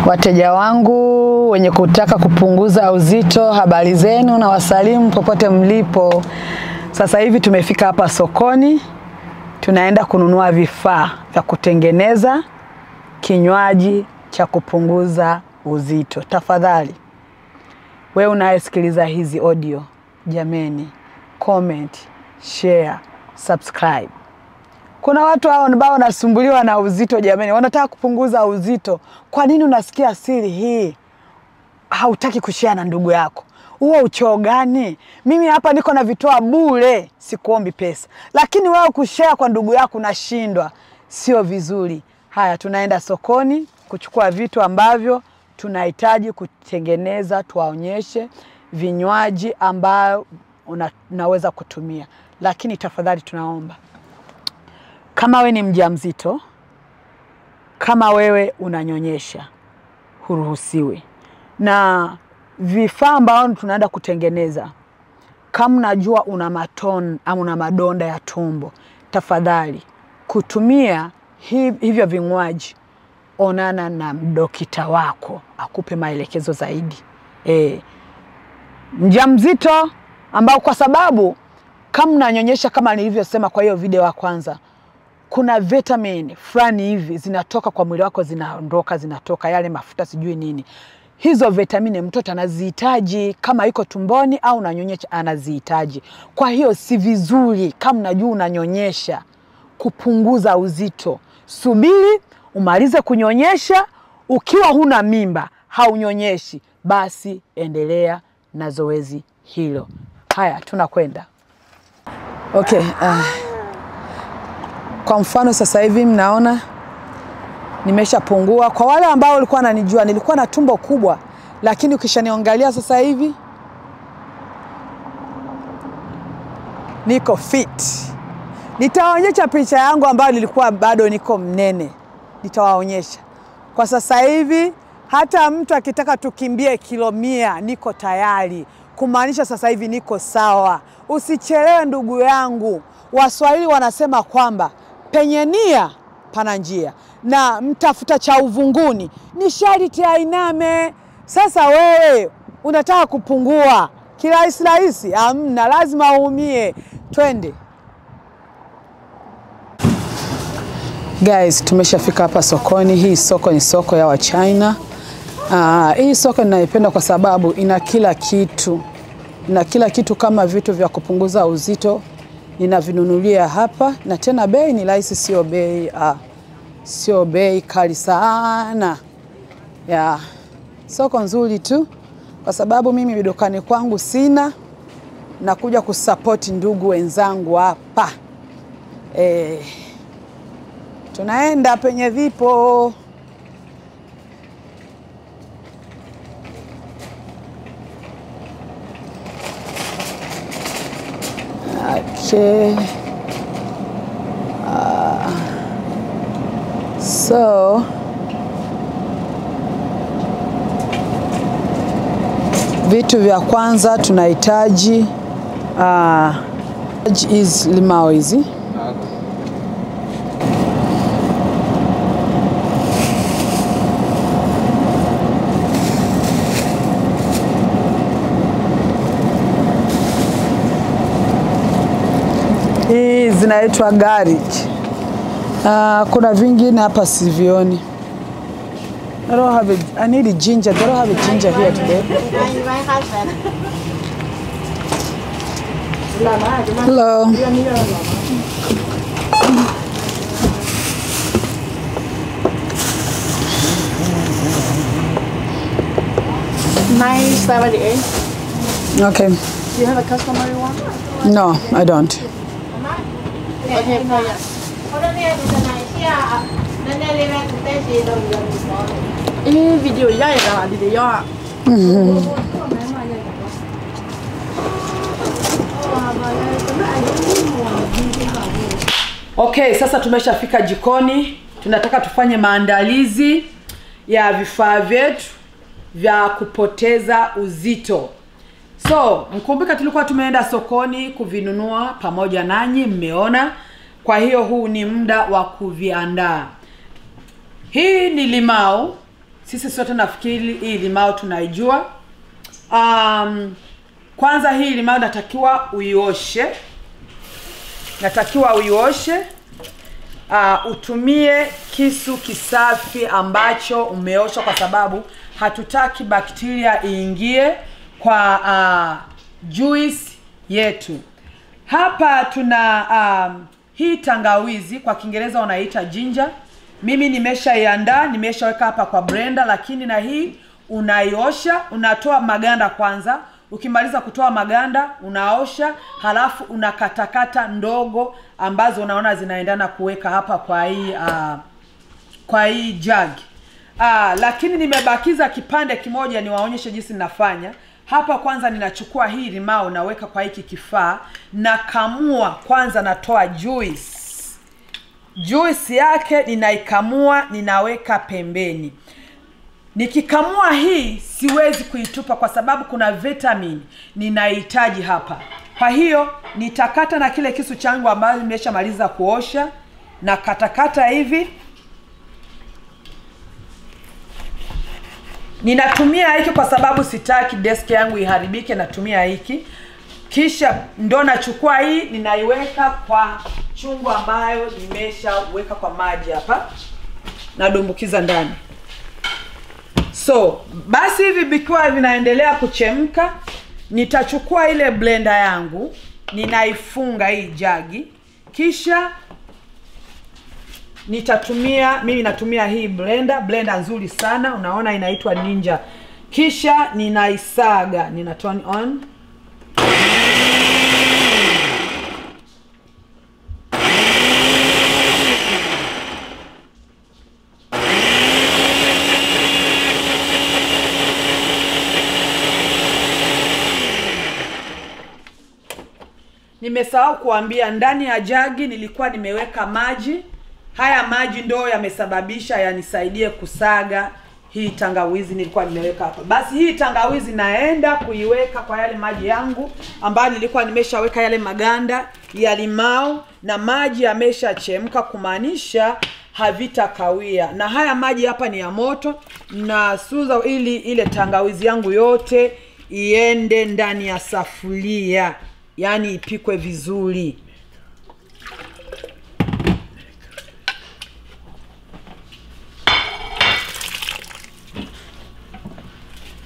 Wateja wangu wenye kutaka kupunguza uzito, habari zenu na wasalimu popote mlipo. Sasa hivi tumefika hapa sokoni, tunaenda kununua vifaa vya kutengeneza kinywaji cha kupunguza uzito. Tafadhali wewe unayesikiliza hizi audio, jameni, comment, share, subscribe. Kuna watu hao ambao wanasumbuliwa na uzito jameni, wanataka kupunguza uzito. Kwa nini unasikia siri hii hautaki kushare na ndugu yako? Huo uchoo gani? Mimi hapa niko na vitoa bure, sikuombi pesa. Lakini wewe kushare kwa ndugu yako unashindwa. Sio vizuri. Haya, tunaenda sokoni kuchukua vitu ambavyo tunahitaji kutengeneza, tuwaonyeshe vinywaji ambao unaweza kutumia. Lakini tafadhali tunaomba, kama wewe ni mjamzito, kama wewe unanyonyesha, huruhusiwi. Na vifaa ambavyo tunaenda kutengeneza, kama unajua una matone au una madonda ya tumbo, tafadhali kutumia hivyo vinywaji, onana na dokita wako akupe maelekezo zaidi. Mjamzito ambao, kwa sababu kama unanyonyesha, kama nilivyosema kwa hiyo video ya kwanza, kuna vitamin fulani hivi zinatoka kwa mwili wako, zinaondoka, zinatoka yale mafuta sijui nini. Hizo vitamini mtoto anazihitaji, kama yuko tumboni au unanyonyesha anazihitaji. Kwa hiyo si vizuri kama unajua unanyonyesha kupunguza uzito. Subiri umalize kunyonyesha. Ukiwa huna mimba, haunyonyeshi, basi endelea na zoezi hilo. Haya, tunakwenda. Okay, kwa mfano sasa hivi mnaona nimeshapungua. Kwa wale ambao walikuwa wananijua, nilikuwa na tumbo kubwa, lakini ukishaniangalia sasa hivi niko fit. Nitawaonyesha picha yangu ambayo nilikuwa bado niko mnene. Nitawaonyesha. Kwa sasa hivi hata mtu akitaka tukimbie kilo 100 niko tayari. Kumaanisha sasa hivi niko sawa. Usichelewe ndugu yangu. Waswahili wanasema kwamba penye nia pana njia, na mtafuta cha uvunguni ni sharti ainame. Sasa wewe unataka kupungua kirahisi rahisi? Hamna, lazima uumie. Twende. Guys, tumeshafika hapa sokoni. Hii soko ni soko ya Wachina. Hii soko ninaipenda kwa sababu ina kila kitu. Ina kila kitu kama vitu vya kupunguza uzito. Ninavinunulia hapa, na tena bei ni rahisi, sio bei kali sana. Soko nzuri tu, kwa sababu mimi dukani kwangu sina, nakuja kusupport ndugu wenzangu hapa. Tunaenda penye vipo. Okay. So vitu vya kwanza tunahitaji is limao hizi. Hii zinaitwa garlic. Kuna vingine hapa sivioni. I need a ginger. They don't have a ginger here today. Hello. $9.78. Okay. Do you have a customer you want? No, I don't. Okay, video Okay, sasa tumeshafika jikoni. Tunataka tufanye maandalizi ya vifaa vyetu vya kupoteza uzito. So, mkumbuka tulikuwa tumeenda sokoni kuvinunua pamoja nanyi, mmeona. Kwa hiyo huu ni muda wa kuviandaa. Hii ni limau. Sisi sote nafikiri hii limao tunaijua. Kwanza hii limao natakiwa uioshe. Utumie kisu kisafi ambacho umeosha, kwa sababu hatutaki bakteria iingie kwa juice yetu. Hapa tuna hii tangawizi, kwa Kiingereza wanaita ginger. Mimi nimeshaiandaa, nimeshaweka hapa kwa blender, lakini na hii unaiosha, unatoa maganda kwanza. Ukimaliza kutoa maganda, unaosha, halafu unakatakata ndogo ambazo unaona zinaendana kuweka hapa kwa hii jug. Lakini nimebakiza kipande kimoja niwaonyeshe jinsi ninafanya. Hapa kwanza ninachukua hii limao, naweka kwa hiki kifaa, nakamua kwanza, natoa juice yake, ninaikamua, ninaweka pembeni. Nikikamua hii siwezi kuitupa kwa sababu kuna vitamin ninahitaji hapa. Kwa hiyo nitakata na kile kisu changu ambacho nimeshamaliza kuosha, na katakata hivi. Ninatumia hiki kwa sababu sitaki desk yangu iharibike, natumia hiki. Kisha ndo nachukua hii, ninaiweka kwa chungu ambayo nimeshaweka kwa maji hapa, nadumbukiza ndani. So, basi hivi bikiwa vinaendelea kuchemka, nitachukua ile blender yangu, ninaifunga hii jagi. Kisha mimi natumia hii blender nzuri sana, unaona inaitwa Ninja. Kisha ninaisaga, nina turn on. Nimesahau kuambia, ndani ya jagi nilikuwa nimeweka maji. Haya maji ndo yamesababisha yanisaidie kusaga hii tangawizi nilikuwa nimeweka hapa. Basi hii tangawizi naenda kuiweka kwa yale maji yangu ambayo nilikuwa nimeshaweka yale maganda ya limao, na maji yameshachemka, kumaanisha havitakawia. Na haya maji hapa ni ya moto, na suza ili ile tangawizi yangu yote iende ndani ya safuria, yani ipikwe vizuri.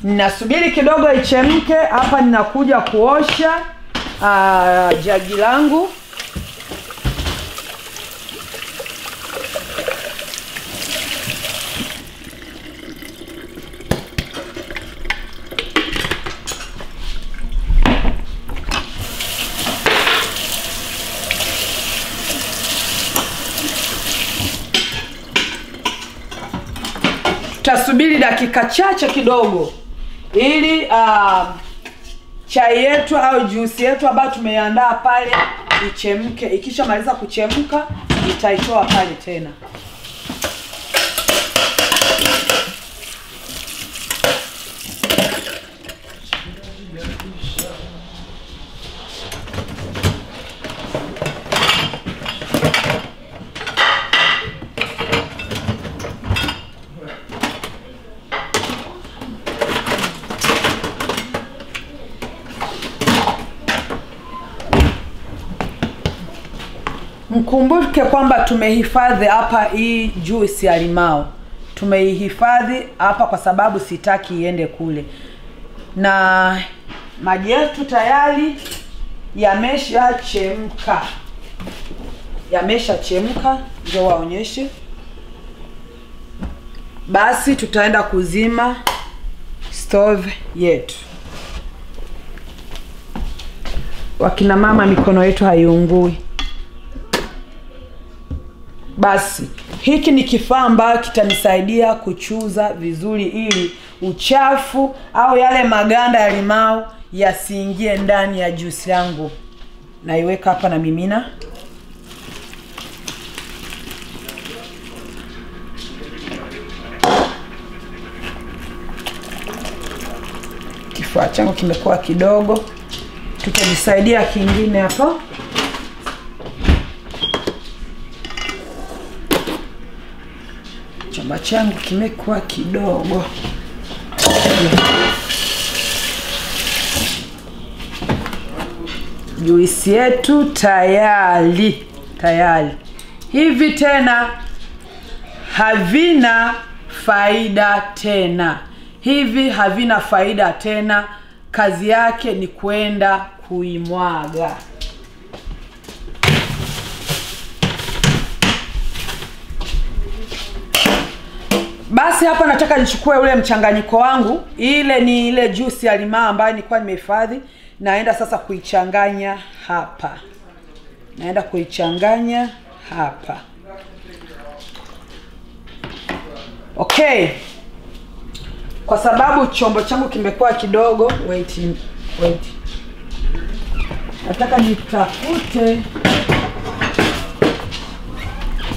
Ninasubiri kidogo ichemke. Hapa ninakuja kuosha jagi langu. Tutasubiri dakika chache kidogo ili chai yetu au juice yetu ambayo tumeandaa pale ichemke. Ikishamaliza kuchemka, nitaitoa pale tena. Mkumbuke kwamba tumehifadhi hapa hii juice ya limao. Tumeihifadhi hapa kwa sababu sitaki iende kule. Na maji yetu tayari yameshachemka. Ndio waonyeshe. Basi tutaenda kuzima stove yetu. Wakina mama, mikono yetu haiungui. Basi hiki ni kifaa ambacho kitanisaidia kuchuza vizuri ili uchafu au yale maganda ya limao yasiingie ndani ya juice yangu. Naiweka hapa na mimina. Kifaa changu kimekuwa kidogo, tutajisaidia kingine hapa. chumba changu kimekuwa kidogo. Juisi yetu tayari. Hivi tena havina faida tena. Hivi havina faida tena. Kazi yake ni kwenda kuimwaga. Basi hapa nataka nichukue ule mchanganyiko wangu. Ile ni ile juice ya limao ambayo nilikuwa nimehifadhi. Naenda sasa kuichanganya hapa. Okay. Kwa sababu chombo changu kimekuwa kidogo, wait. Nataka nitafute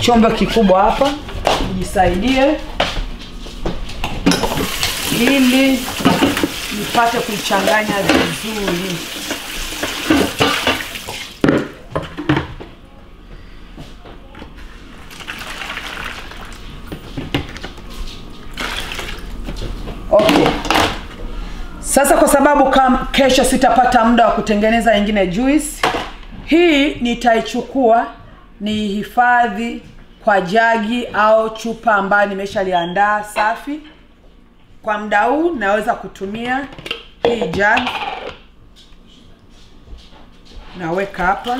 chombo kikubwa hapa, nisaidie ili nipate kuichanganya vizuri. Okay. Sasa kwa sababu kesho sitapata muda wa kutengeneza nyingine juice, hii nitaichukua nihifadhi kwa jagi au chupa ambayo nimeshaliandaa safi. Kwa muda huu naweza kutumia hii jagi. Naweka hapa.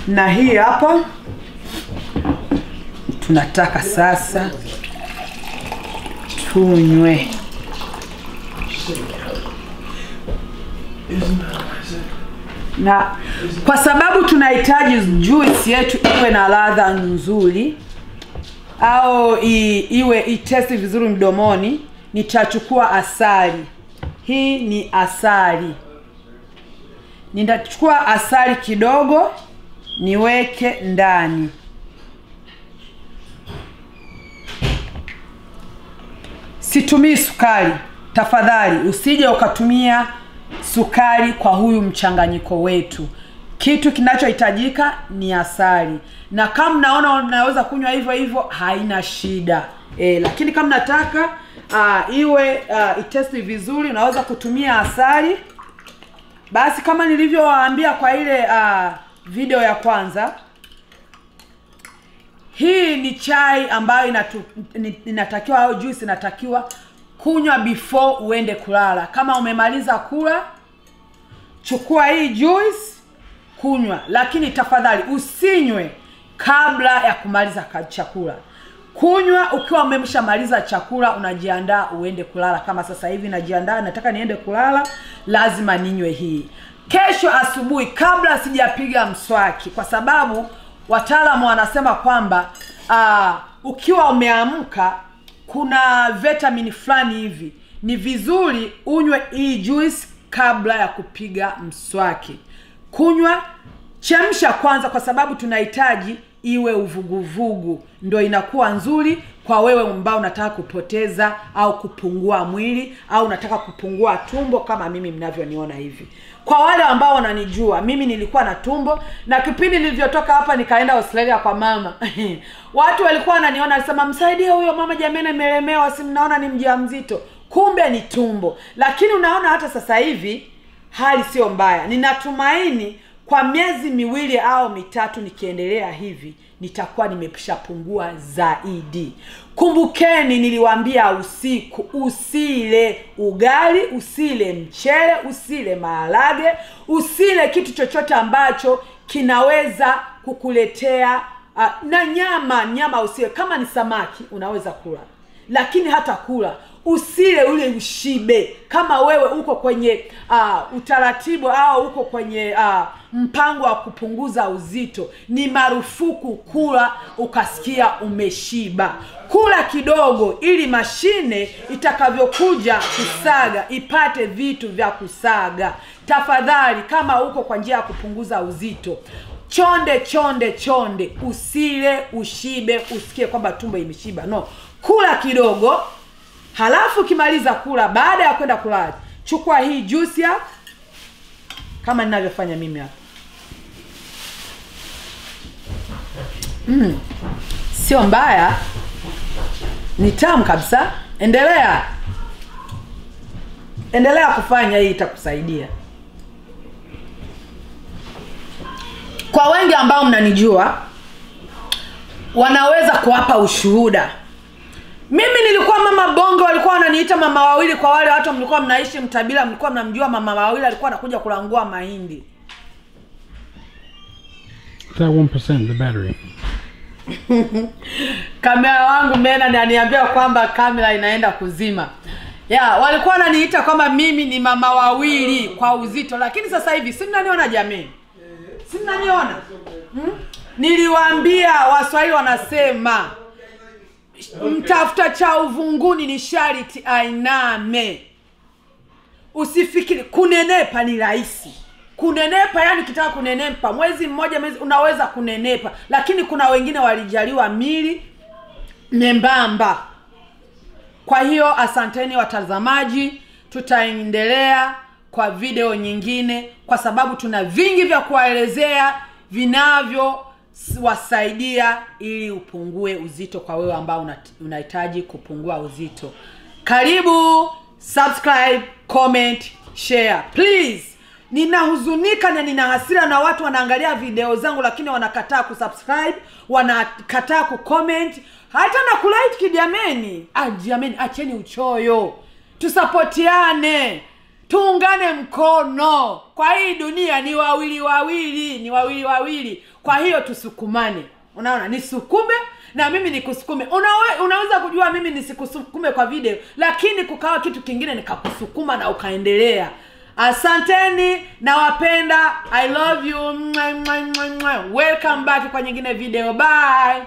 Na hii hapa. Tunataka sasa tunywe. Na kwa sababu tunahitaji juice yetu iwe na ladha nzuri au iwe itesti vizuri mdomoni, nitachukua asali. Hii ni asali. Nitachukua asali kidogo niweke ndani. Situmii sukari. Tafadhali usije ukatumia sukari kwa huyu mchanganyiko wetu. Kitu kinachohitajika ni asali. Na kama mnaona unaweza kunywa hivyo haina shida. Lakini kama nataka iwe itesti vizuri, unaweza kutumia asali. Basi kama nilivyowaambia kwa ile video ya kwanza, hii ni chai ambayo inatakiwa au juice inatakiwa kunywa before uende kulala. Kama umemaliza kula, chukua hii juice kunywa, lakini tafadhali usinywe kabla ya kumaliza chakula. Kunywa ukiwa umeshamaliza chakula, unajiandaa uende kulala. Kama sasa hivi najiandaa nataka niende kulala, lazima ninywe hii. Kesho asubuhi kabla sijapiga mswaki, kwa sababu wataalamu wanasema kwamba ukiwa umeamka kuna vitamini fulani hivi, ni vizuri unywe hii juice kabla ya kupiga mswaki. Kunywa, chemsha kwanza, kwa sababu tunahitaji iwe uvuguvugu, ndio inakuwa nzuri kwa wewe ambao unataka kupoteza au kupungua mwili au unataka kupungua tumbo kama mimi mnavyoniona hivi. Kwa wale ambao wananijua, mimi nilikuwa na tumbo, na kipindi nilivyotoka hapa nikaenda Australia kwa mama. Watu walikuwa wananiona alisema, "Msaidie huyo mama jamani amelemewa, si mnaona ni mjamzito." Kumbe ni tumbo. Lakini unaona hata sasa hivi hali sio mbaya. Ninatumaini kwa miezi 2 au 3 nikiendelea hivi nitakuwa nimeshapungua zaidi. Kumbukeni niliwaambia usiku usile ugali, usile mchele, usile maharage, usile kitu chochote ambacho kinaweza kukuletea na nyama usile. Kama ni samaki unaweza kula, lakini hata kula usile ule ushibe. Kama wewe uko kwenye utaratibu au uko kwenye mpango wa kupunguza uzito, ni marufuku kula ukasikia umeshiba. Kula kidogo ili mashine itakavyokuja kusaga ipate vitu vya kusaga. Tafadhali kama uko kwa njia ya kupunguza uzito, chonde, usile ushibe usikie kwamba tumbo imeshiba. No, kula kidogo. Halafu kimaliza kula, baada ya kwenda kulala, chukua hii juice ya kama ninavyofanya mimi hapa. Sio mbaya. Ni tamu kabisa. Endelea kufanya, hii itakusaidia. Kwa wengi ambao mnanijua wanaweza kuwapa ushuhuda. Mimi nilikuwa mama bongo, walikuwa wananiita mama wawili. Kwa wale watu mlikuwa mnaishi Mtabila, mlikuwa mnamjua mama wawili, alikuwa anakuja kulangua mahindi. That 1% the battery. Kamera wangu Mena ananiambia kwamba kamera inaenda kuzima. Walikuwa wananiita kwamba mimi ni mama wawili kwa uzito, lakini sasa hivi si mnaniona jameni? Si mnaniona? Niliwaambia Waswahili wanasema mtafuta cha uvunguni ni sharti ainame. Usifikiri kunenepa ni rahisi. Kunenepa yani ukitaka kunenepa mwezi mmoja unaweza kunenepa, lakini kuna wengine walijaliwa mili membamba. Kwa hiyo asanteni watazamaji, tutaendelea kwa video nyingine kwa sababu tuna vingi vya kuwaelezea vinavyo wasaidia ili upungue uzito kwa wewe ambao unahitaji kupungua uzito. Karibu, subscribe, comment, share. Please. Ninahuzunika na nina hasira na watu wanaangalia video zangu lakini wanakataa kusubscribe, wanakataa kucomment, hata na kulike jameni. Jameni, acheni uchoyo. Tusapotiane. Tuungane mkono. Kwa hii dunia ni wawili. Kwa hiyo tusukumane. Unaona, nisukume na mimi nikusukume. Unaweza kujua mimi nisikusukume kwa video, lakini kukawa kitu kingine nikakusukuma na ukaendelea. Asanteni, nawapenda. I love you. Welcome back kwa nyingine video. Bye.